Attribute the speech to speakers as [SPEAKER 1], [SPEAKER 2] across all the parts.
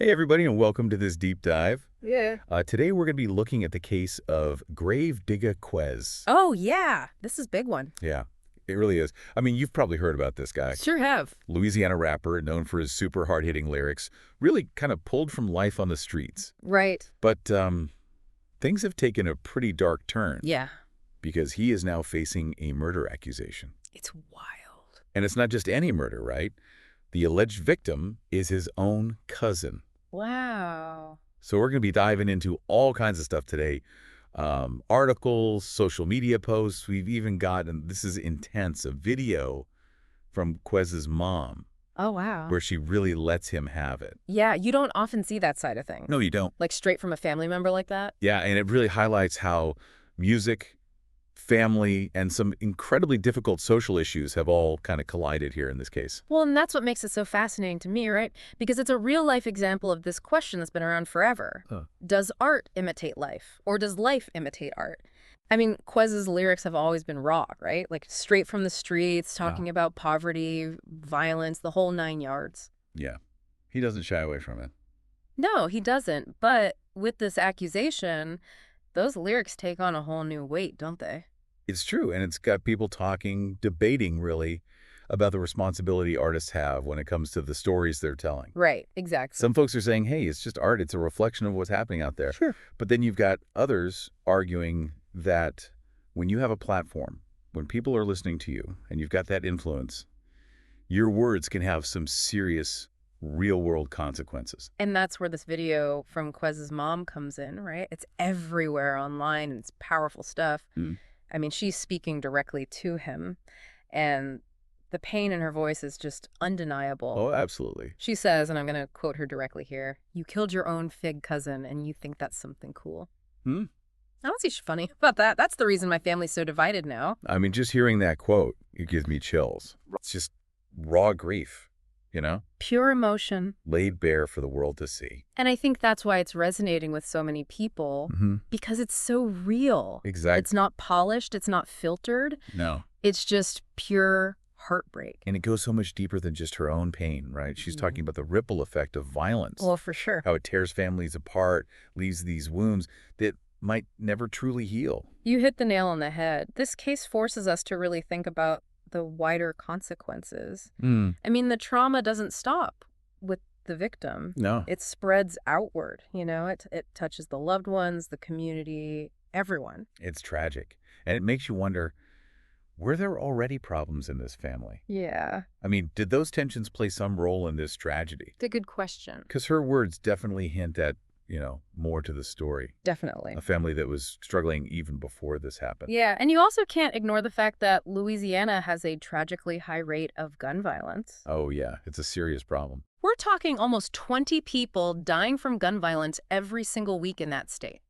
[SPEAKER 1] Hey, everybody, and welcome to this deep dive.
[SPEAKER 2] Yeah.
[SPEAKER 1] Today, we're going to be looking at the case of GraveDigga Quez.
[SPEAKER 2] Oh, yeah. This is a big one.
[SPEAKER 1] Yeah, it really is. I mean, you've probably heard about this guy.
[SPEAKER 2] Sure have.
[SPEAKER 1] Louisiana rapper, known for his super hard-hitting lyrics, really kind of pulled from life on the streets.
[SPEAKER 2] Right.
[SPEAKER 1] But things have taken a pretty dark turn.
[SPEAKER 2] Yeah.
[SPEAKER 1] Because he is now facing a murder accusation.
[SPEAKER 2] It's wild.
[SPEAKER 1] And it's not just any murder, right? The alleged victim is his own cousin.
[SPEAKER 2] Wow.
[SPEAKER 1] So we're going to be diving into all kinds of stuff today. Articles, social media posts. We've even gotten, this is intense, a video from Quez's mom.
[SPEAKER 2] Oh, wow.
[SPEAKER 1] Where she really lets him have it.
[SPEAKER 2] Yeah, you don't often see that side of things.
[SPEAKER 1] No, you don't.
[SPEAKER 2] Like straight from a family member like that?
[SPEAKER 1] Yeah, and it really highlights how music, family, and some incredibly difficult social issues have all kind of collided here in this case.
[SPEAKER 2] Well, and that's what makes it so fascinating to me, right? Because it's a real-life example of this question that's been around forever. Does art imitate life? Or does life imitate art? I mean, Quez's lyrics have always been raw, right? Like straight from the streets, talking about poverty, violence, the whole 9 yards.
[SPEAKER 1] Yeah, he doesn't shy away from it.
[SPEAKER 2] No, he doesn't. But with this accusation, those lyrics take on a whole new weight, don't they?
[SPEAKER 1] It's true, and it's got people talking, debating, really, about the responsibility artists have when it comes to the stories they're telling.
[SPEAKER 2] Right, exactly.
[SPEAKER 1] Some folks are saying, hey, it's just art. It's a reflection of what's happening out there.
[SPEAKER 2] Sure.
[SPEAKER 1] But then you've got others arguing that when you have a platform, when people are listening to you, and you've got that influence, your words can have some serious real-world consequences.
[SPEAKER 2] And that's where this video from Quez's mom comes in, right? It's everywhere online, and it's powerful stuff. I mean, she's speaking directly to him, and the pain in her voice is just undeniable.
[SPEAKER 1] Oh, absolutely.
[SPEAKER 2] She says, and I'm going to quote her directly here, "You killed your own fig cousin, and you think that's something cool." I don't see funny about that. That's the reason my family's so divided now.
[SPEAKER 1] I mean, just hearing that quote, it gives me chills. It's just raw grief, you know?
[SPEAKER 2] Pure emotion.
[SPEAKER 1] Laid bare for the world to see.
[SPEAKER 2] And I think that's why it's resonating with so many people, because it's so real.
[SPEAKER 1] Exactly.
[SPEAKER 2] It's not polished. It's not filtered.
[SPEAKER 1] No.
[SPEAKER 2] It's just pure heartbreak.
[SPEAKER 1] And it goes so much deeper than just her own pain, right? She's talking about the ripple effect of violence.
[SPEAKER 2] Well, for sure.
[SPEAKER 1] How it tears families apart, leaves these wounds that might never truly heal.
[SPEAKER 2] You hit the nail on the head. This case forces us to really think about the wider consequences. I mean, the trauma doesn't stop with the victim.
[SPEAKER 1] No.
[SPEAKER 2] It spreads outward, you know? It touches the loved ones, the community, everyone.
[SPEAKER 1] It's tragic. And it makes you wonder, were there already problems in this family?
[SPEAKER 2] Yeah.
[SPEAKER 1] I mean, did those tensions play some role in this tragedy?
[SPEAKER 2] It's a good question.
[SPEAKER 1] Because her words definitely hint at, more to the story.
[SPEAKER 2] Definitely.
[SPEAKER 1] A family that was struggling even before this happened.
[SPEAKER 2] Yeah, and you also can't ignore the fact that Louisiana has a tragically high rate of gun violence.
[SPEAKER 1] Oh, yeah. It's a serious problem.
[SPEAKER 2] We're talking almost 20 people dying from gun violence every single week in that state.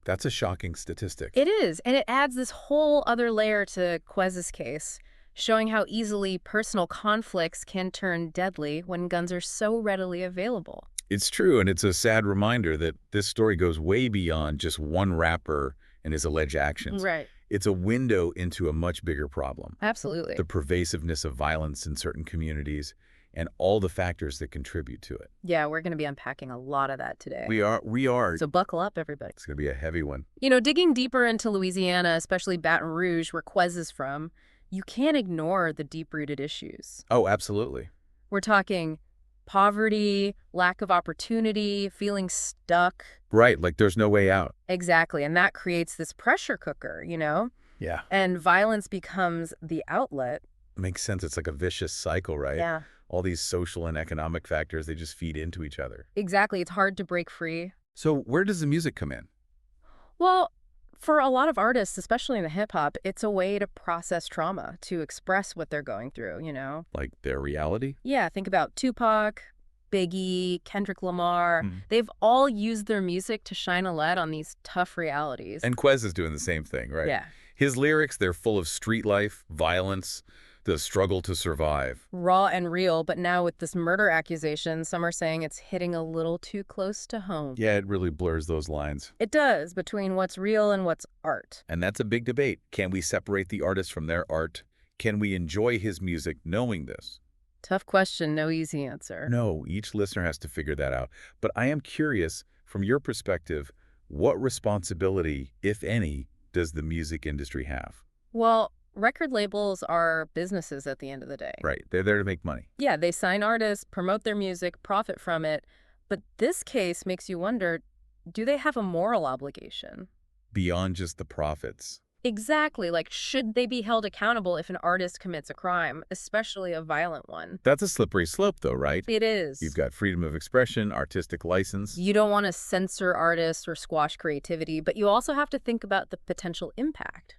[SPEAKER 1] That's a shocking statistic.
[SPEAKER 2] It is, and it adds this whole other layer to Quez's case, showing how easily personal conflicts can turn deadly when guns are so readily available.
[SPEAKER 1] It's true, and it's a sad reminder that this story goes way beyond just one rapper and his alleged actions.
[SPEAKER 2] Right.
[SPEAKER 1] It's a window into a much bigger problem.
[SPEAKER 2] Absolutely.
[SPEAKER 1] The pervasiveness of violence in certain communities and all the factors that contribute to it.
[SPEAKER 2] Yeah, we're going to be unpacking a lot of that today.
[SPEAKER 1] We are.
[SPEAKER 2] So buckle up, everybody.
[SPEAKER 1] It's going to be a heavy one.
[SPEAKER 2] You know, digging deeper into Louisiana, especially Baton Rouge, where Quez is from, you can't ignore the deep-rooted issues.
[SPEAKER 1] Oh, absolutely.
[SPEAKER 2] We're talking poverty, lack of opportunity, feeling stuck.
[SPEAKER 1] Right, like there's no way out.
[SPEAKER 2] Exactly, and that creates this pressure cooker, you know?
[SPEAKER 1] Yeah.
[SPEAKER 2] And violence becomes the outlet.
[SPEAKER 1] Makes sense. It's like a vicious cycle, right?
[SPEAKER 2] Yeah.
[SPEAKER 1] All these social and economic factors, they just feed into each other.
[SPEAKER 2] Exactly, it's hard to break free.
[SPEAKER 1] So where does the music come in?
[SPEAKER 2] Well, for a lot of artists, especially in the hip-hop, it's a way to process trauma, to express what they're going through, you know?
[SPEAKER 1] Like their reality?
[SPEAKER 2] Yeah, think about Tupac, Biggie, Kendrick Lamar. They've all used their music to shine a light on these tough realities.
[SPEAKER 1] And Quez is doing the same thing, right?
[SPEAKER 2] Yeah.
[SPEAKER 1] His lyrics, they're full of street life, violence, the struggle to survive.
[SPEAKER 2] Raw and real, but now with this murder accusation, some are saying it's hitting a little too close to home.
[SPEAKER 1] Yeah, it really blurs those lines.
[SPEAKER 2] It does, between what's real and what's art.
[SPEAKER 1] And that's a big debate. Can we separate the artist from their art? Can we enjoy his music knowing this?
[SPEAKER 2] Tough question, no easy answer.
[SPEAKER 1] No, each listener has to figure that out. But I am curious, from your perspective, what responsibility, if any, does the music industry have?
[SPEAKER 2] Well, record labels are businesses at the end of the day.
[SPEAKER 1] Right, they're there to make money.
[SPEAKER 2] Yeah, they sign artists, promote their music, profit from it. But this case makes you wonder, do they have a moral obligation?
[SPEAKER 1] Beyond just the profits.
[SPEAKER 2] Exactly. Like, should they be held accountable if an artist commits a crime, especially a violent one?
[SPEAKER 1] That's a slippery slope, though, right?
[SPEAKER 2] It is.
[SPEAKER 1] You've got freedom of expression, artistic license.
[SPEAKER 2] You don't want to censor artists or squash creativity, but you also have to think about the potential impact.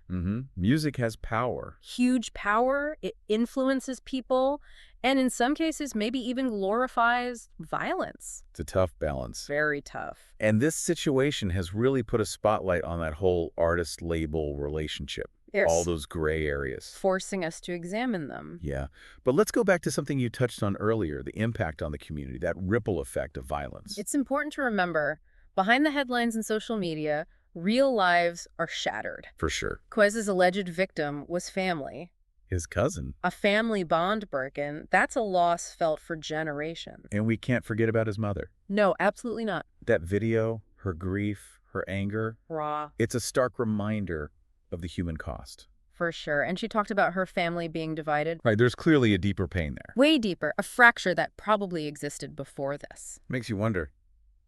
[SPEAKER 1] Music has power.
[SPEAKER 2] Huge power. It influences people, and in some cases, maybe even glorifies violence.
[SPEAKER 1] It's a tough balance.
[SPEAKER 2] Very tough.
[SPEAKER 1] And this situation has really put a spotlight on that whole artist-label relationship.
[SPEAKER 2] Yes.
[SPEAKER 1] All those gray areas.
[SPEAKER 2] Forcing us to examine them.
[SPEAKER 1] Yeah. But let's go back to something you touched on earlier, the impact on the community, that ripple effect of violence.
[SPEAKER 2] It's important to remember, behind the headlines in social media, real lives are shattered.
[SPEAKER 1] For sure.
[SPEAKER 2] Quez's alleged victim was family.
[SPEAKER 1] His cousin.
[SPEAKER 2] A family bond broken, that's a loss felt for generations.
[SPEAKER 1] And we can't forget about his mother.
[SPEAKER 2] No, absolutely not.
[SPEAKER 1] That video, her grief, her anger.
[SPEAKER 2] Raw.
[SPEAKER 1] It's a stark reminder of the human cost.
[SPEAKER 2] For sure. And she talked about her family being divided.
[SPEAKER 1] Right, there's clearly a deeper pain there.
[SPEAKER 2] Way deeper, a fracture that probably existed before this.
[SPEAKER 1] Makes you wonder,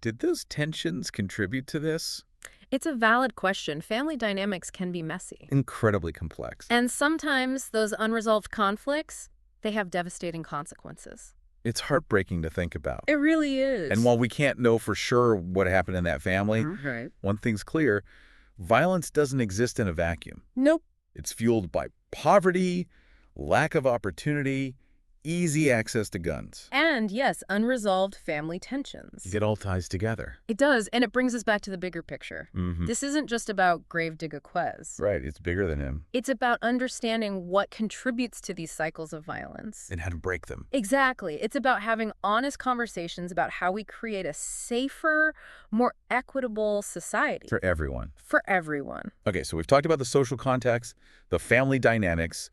[SPEAKER 1] did those tensions contribute to this?
[SPEAKER 2] It's a valid question. Family dynamics can be messy.
[SPEAKER 1] Incredibly complex.
[SPEAKER 2] And sometimes those unresolved conflicts, they have devastating consequences.
[SPEAKER 1] It's heartbreaking to think about.
[SPEAKER 2] It really is.
[SPEAKER 1] And while we can't know for sure what happened in that family,
[SPEAKER 2] Right.
[SPEAKER 1] one thing's clear, violence doesn't exist in a vacuum.
[SPEAKER 2] Nope.
[SPEAKER 1] It's fueled by poverty, lack of opportunity, easy access to guns.
[SPEAKER 2] And yes, unresolved family tensions.
[SPEAKER 1] It all ties together.
[SPEAKER 2] It does, and it brings us back to the bigger picture.
[SPEAKER 1] Mm-hmm.
[SPEAKER 2] This isn't just about GraveDigga Quez.
[SPEAKER 1] Right, it's bigger than him.
[SPEAKER 2] It's about understanding what contributes to these cycles of violence.
[SPEAKER 1] And how to break them.
[SPEAKER 2] Exactly. It's about having honest conversations about how we create a safer, more equitable society.
[SPEAKER 1] For everyone.
[SPEAKER 2] For everyone.
[SPEAKER 1] Okay, so we've talked about the social context, the family dynamics,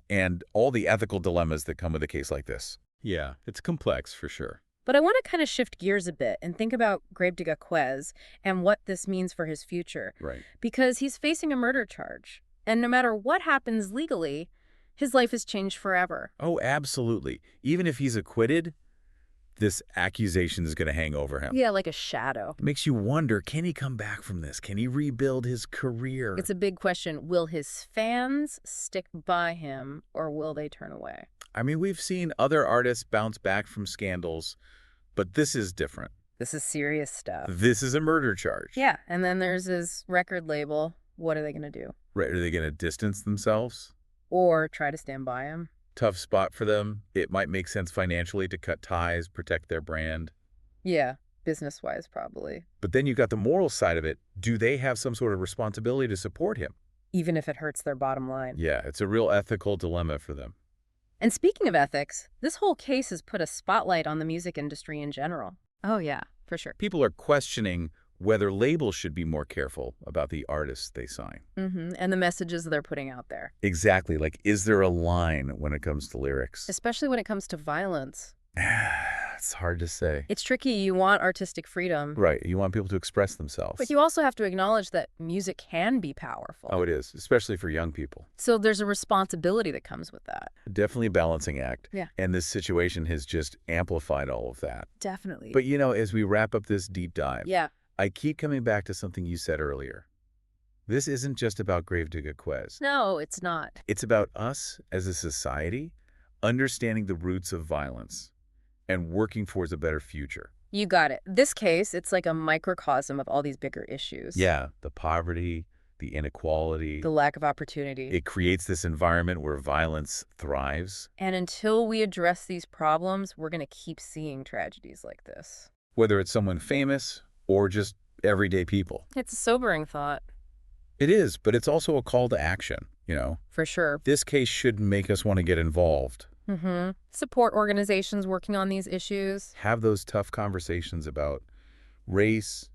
[SPEAKER 1] and all the ethical dilemmas that come with a case like this. Yeah, it's complex for sure.
[SPEAKER 2] But I want to kind of shift gears a bit and think about GraveDigga Quez and what this means for his future.
[SPEAKER 1] Right.
[SPEAKER 2] Because he's facing a murder charge. And no matter what happens legally, his life is changed forever.
[SPEAKER 1] Oh, absolutely. Even if he's acquitted, this accusation is going to hang over him.
[SPEAKER 2] Yeah, like a shadow.
[SPEAKER 1] It makes you wonder, can he come back from this? Can he rebuild his career?
[SPEAKER 2] It's a big question. Will his fans stick by him or will they turn away?
[SPEAKER 1] I mean, we've seen other artists bounce back from scandals, but this is different.
[SPEAKER 2] This is serious stuff.
[SPEAKER 1] This is a murder charge.
[SPEAKER 2] Yeah, and then there's his record label. What are they going to do?
[SPEAKER 1] Right, are they going to distance themselves?
[SPEAKER 2] Or try to stand by him?
[SPEAKER 1] Tough spot for them. It might make sense financially to cut ties, protect their brand.
[SPEAKER 2] Yeah, business-wise probably.
[SPEAKER 1] But then you've got the moral side of it. Do they have some sort of responsibility to support him?
[SPEAKER 2] Even if it hurts their bottom line.
[SPEAKER 1] Yeah, it's a real ethical dilemma for them.
[SPEAKER 2] And speaking of ethics, this whole case has put a spotlight on the music industry in general. Oh yeah, for sure.
[SPEAKER 1] People are questioning whether labels should be more careful about the artists they sign.
[SPEAKER 2] And the messages they're putting out there.
[SPEAKER 1] Exactly. Like, is there a line when it comes to lyrics?
[SPEAKER 2] Especially when it comes to violence.
[SPEAKER 1] It's hard to say.
[SPEAKER 2] It's tricky. You want artistic freedom.
[SPEAKER 1] Right. You want people to express themselves.
[SPEAKER 2] But you also have to acknowledge that music can be powerful.
[SPEAKER 1] Oh, it is, especially for young people.
[SPEAKER 2] So there's a responsibility that comes with that.
[SPEAKER 1] Definitely a balancing act.
[SPEAKER 2] Yeah.
[SPEAKER 1] And this situation has just amplified all of that.
[SPEAKER 2] Definitely.
[SPEAKER 1] But, you know, as we wrap up this deep dive,
[SPEAKER 2] yeah.
[SPEAKER 1] I keep coming back to something you said earlier. This isn't just about GraveDigga Quez.
[SPEAKER 2] No, it's not.
[SPEAKER 1] It's about us as a society understanding the roots of violence and working towards a better future.
[SPEAKER 2] You got it. This case, it's like a microcosm of all these bigger issues.
[SPEAKER 1] Yeah, the poverty, the inequality.
[SPEAKER 2] The lack of opportunity.
[SPEAKER 1] It creates this environment where violence thrives.
[SPEAKER 2] And until we address these problems, we're going to keep seeing tragedies like this.
[SPEAKER 1] Whether it's someone famous or just everyday people.
[SPEAKER 2] It's a sobering thought.
[SPEAKER 1] It is, but it's also a call to action, you know.
[SPEAKER 2] For sure.
[SPEAKER 1] This case should make us want to get involved.
[SPEAKER 2] Support organizations working on these issues.
[SPEAKER 1] Have those tough conversations about race,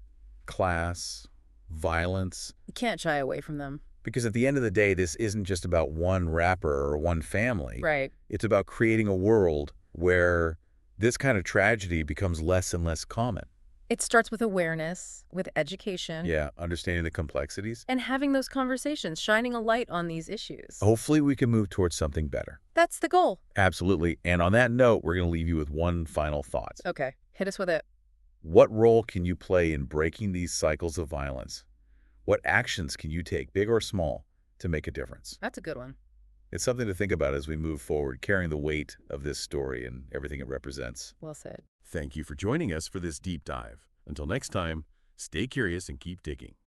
[SPEAKER 1] class, violence.
[SPEAKER 2] You can't shy away from them.
[SPEAKER 1] Because at the end of the day, this isn't just about one rapper or one family.
[SPEAKER 2] Right.
[SPEAKER 1] It's about creating a world where this kind of tragedy becomes less and less common.
[SPEAKER 2] It starts with awareness, with education,
[SPEAKER 1] Yeah, understanding the complexities.
[SPEAKER 2] and having those conversations, shining a light on these issues.
[SPEAKER 1] Hopefully we can move towards something better.
[SPEAKER 2] That's the goal.
[SPEAKER 1] Absolutely. And on that note, we're going to leave you with one final thought.
[SPEAKER 2] Okay, hit us with it.
[SPEAKER 1] What role can you play in breaking these cycles of violence? What actions can you take, big or small, to make a difference?
[SPEAKER 2] That's a good one.
[SPEAKER 1] It's something to think about as we move forward, carrying the weight of this story and everything it represents.
[SPEAKER 2] Well said.
[SPEAKER 1] Thank you for joining us for this deep dive. Until next time, stay curious and keep digging.